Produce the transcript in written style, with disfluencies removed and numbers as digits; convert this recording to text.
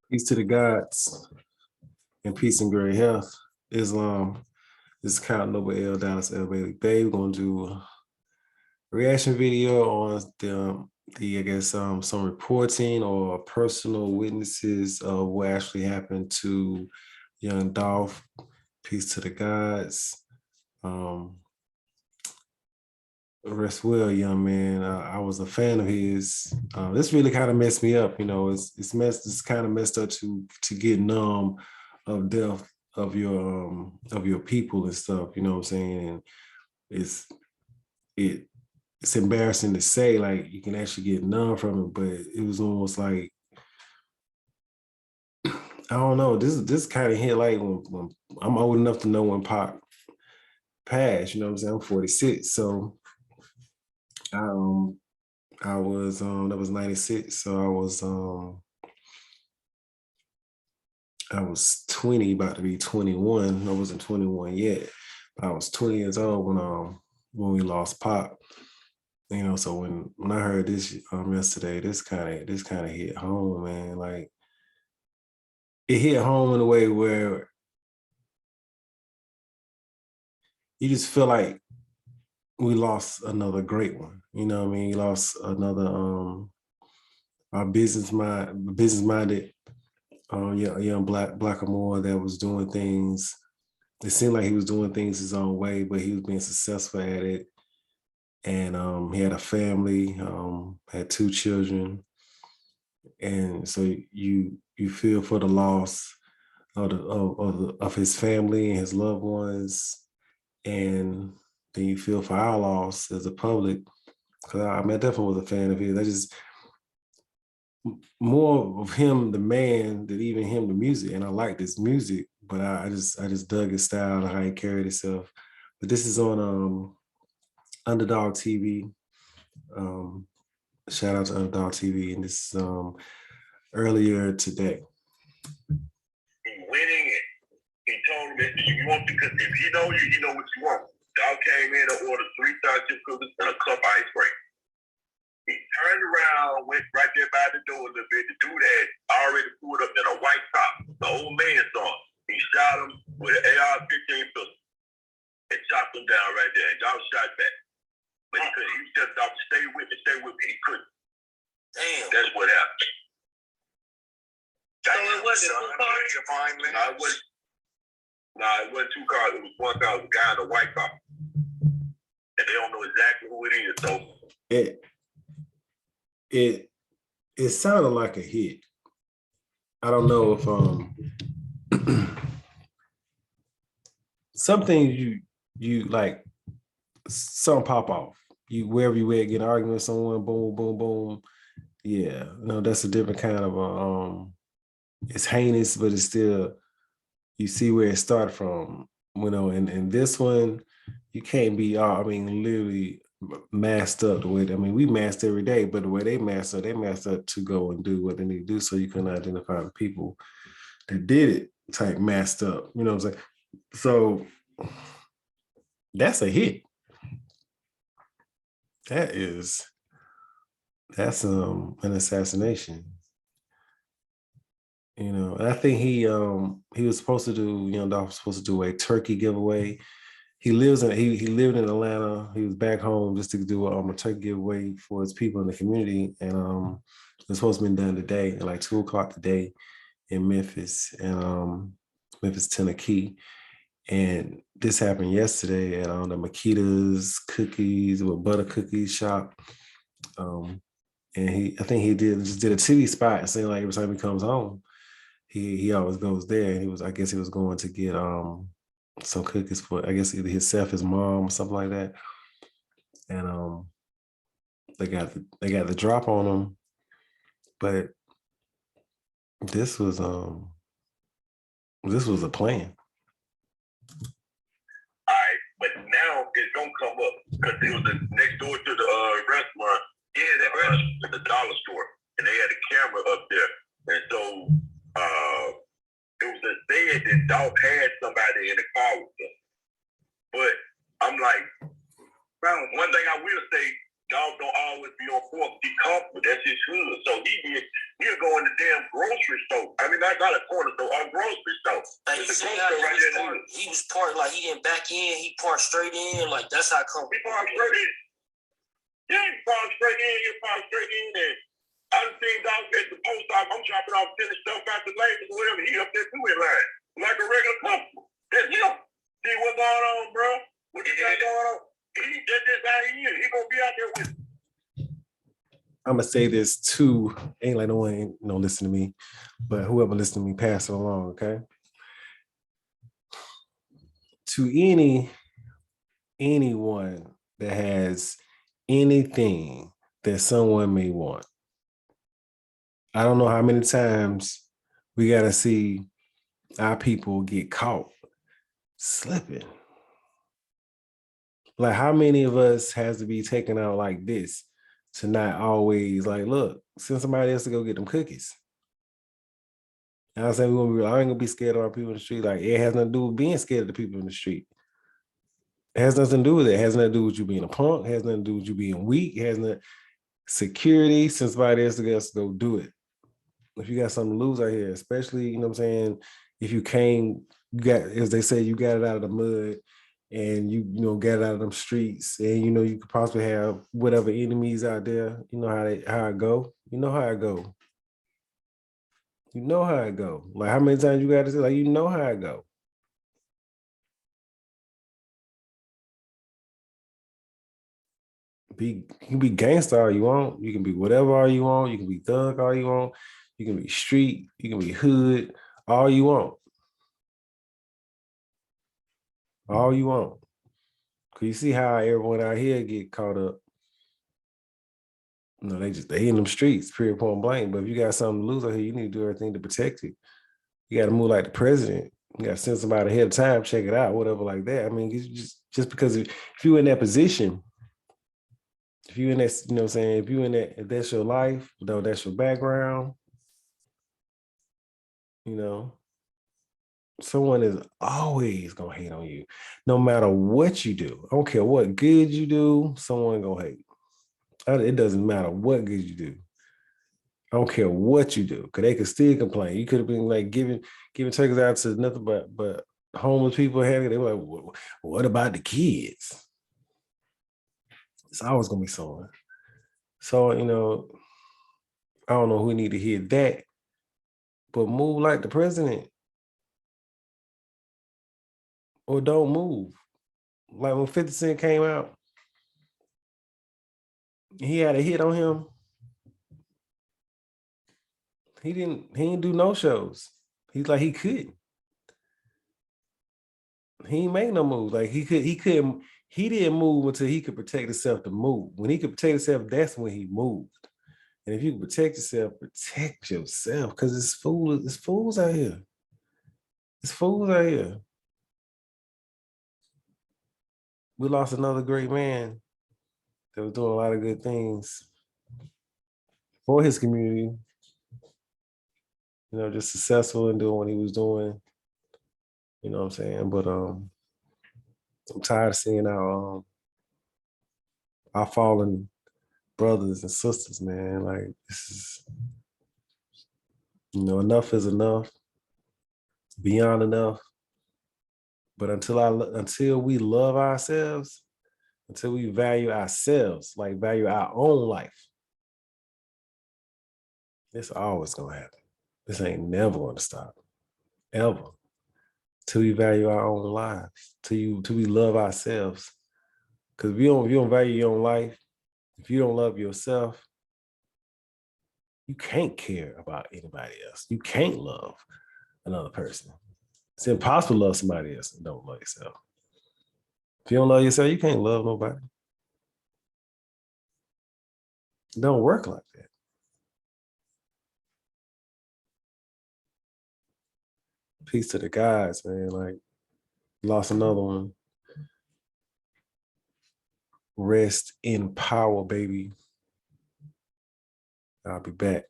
Peace to the gods and peace and great health. Islam. This is Count Noble L. Dallas L. Bailey Bay. We're gonna do a reaction video on the I guess some reporting or personal witnesses of what actually happened to young Dolph. Peace to the gods. Rest well, young man. I was a fan of his. This really kind of messed me up. You know, it's kind of messed up to get numb of death of your people and stuff. You know what I'm saying? And it's embarrassing to say, like, you can actually get numb from it, but it was almost like, I don't know. This kind of hit like when I'm old enough to know when Pac passed. You know what I'm saying? I'm 46, so. I was that was 96, so I was 20, about to be 21. I wasn't 21 yet. I was 20 years old when we lost Pop. You know, so when I heard this yesterday, this kind of hit home, man. Like, it hit home in a way where you just feel like we lost another great one. You know what I mean? We lost another our business-minded young blackamoor that was doing things. It seemed like he was doing things his own way, but he was being successful at it. And he had a family, had 2 children. And so you feel for the loss of his family and his loved ones. And then you feel for our loss as a public. Because I definitely was a fan of his. I just, more of him, the man, than even him, the music. And I liked his music, but I just dug his style and how he carried himself. But this is on Underdog TV. Shout out to Underdog TV. And this is earlier today. Winning it. He told me, you want, because if he know you, he know what you want. Dog came in and ordered 3 chip cookies and a cup of ice cream. He turned around, went right there by the door a little bit. The dude had already pulled up in a white top, the old man song. He shot him with an AR-15 pistol and chopped him down right there. And Dog shot back. But he couldn't. He was just about to stay with me. He couldn't. Damn. That's what happened. So it wasn't 2 cars? No, it wasn't 2 cars. It was 1 car. It was a guy in a white car. And they don't know exactly who it is. So it sounded like a hit. I don't know if some things you like, some pop off. You wherever you at, get an argument with someone, boom, boom, boom. Yeah, no, that's a different kind of it's heinous, but it's still, you see where it started from, you know. And this one, you can't be literally masked up the way, we masked every day, but the way they masked up to go and do what they need to do, so you can identify the people that did it, type masked up, you know what I'm saying? So that's a hit. That's an assassination. You know, and I think he was supposed to do, Dolph was supposed to do a turkey giveaway. He lived in Atlanta. He was back home just to do a turkey giveaway for his people in the community. And it was supposed to be done today at like 2 o'clock today in Memphis, and Memphis, Tennessee. And this happened yesterday at the Makita's Cookies with Butter Cookies shop. And I think he just did a TV spot saying, like, every time he comes home, he always goes there. And I guess he was going to get some cookies for, I guess, either himself, his mom, or something like that. And they got the drop on him. But this was a plan. All right, but now it's gonna come up because it was next door to the restaurant. Yeah, that restaurant, the dollar store, and they had a camera up there. And so it was said that Dolph had somebody in the car with him. But I'm like, one thing I will say, Dolph don't always be on court. Be comfortable. That's his good. So he'll go in the damn grocery store. I mean, not a corner store, a grocery store. Like, you see how he was parked, like he didn't back in, he parked straight in, like that's how come. He parked straight in. Yeah, he parked straight in, and I done seen dogs at the post office. I'm dropping off finished stuff out the labels or whatever. He up there too in line, like a regular customer. That's him. See what's going on, bro? What you got going on? That's just how he is. He gonna be out there with. I'm gonna say this too. Ain't like no one ain't listen to me, but whoever listen to me, pass it along, okay? To anyone that has anything that someone may want. I don't know how many times we gotta see our people get caught slipping. Like, how many of us has to be taken out like this to not always like, look, send somebody else to go get them cookies. And I'm saying I ain't gonna be scared of our people in the street. Like, it has nothing to do with being scared of the people in the street. It has nothing to do with it. It has nothing to do with you being a punk. It has nothing to do with you being weak. It has nothing. Security, send somebody else to go do it. If you got something to lose out here, especially, you know what I'm saying, if you as they say, you got it out of the mud and you got it out of them streets, and you could possibly have whatever enemies out there, how it go. You know how it go. You know how it go. Like, how many times you got to say, like, you know how it go. You can be gangster all you want. You can be whatever all you want. You can be thug all you want. You can be street. You can be hood. All you want. All you want. Cause you see how everyone out here get caught up. They in them streets, period, point blank. But if you got something to lose out here, you need to do everything to protect it. You got to move like the president. You got to send somebody ahead of time, check it out, whatever like that. I mean, just because if you're in that position, if you in that, you know what I'm saying, if you in that, if that's your life, though, that's your background, someone is always gonna hate on you, no matter what you do. I don't care what good you do, someone gonna hate. It doesn't matter what good you do. I don't care what you do, because they could still complain. You could have been like giving turkeys out to nothing but homeless people. They were like, what about the kids? It's always gonna be someone. So, I don't know who need to hear that, but move like the president. Or don't move. Like when 50 Cent came out, he had a hit on him. He didn't do no shows. He's like, he couldn't. He ain't make no moves. Like he didn't move until he could protect himself to move. When he could protect himself, that's when he moved. And if you can protect yourself, because it's fools out here. It's fools out here. We lost another great man that was doing a lot of good things for his community. Just successful in doing what he was doing. You know what I'm saying? But I'm tired of seeing our fallen brothers and sisters, man. Like, this is, enough is enough. Beyond enough. But until we love ourselves, until we value ourselves, like value our own life, it's always gonna happen. This ain't never gonna stop, ever. Till we value our own lives, till we love ourselves. Because if you don't value your own life, if you don't love yourself, you can't care about anybody else. You can't love another person. It's impossible to love somebody else and don't love yourself. If you don't love yourself, you can't love nobody. It don't work like that. Peace to the guys, man. Like, lost another one. Rest in power, baby. I'll be back.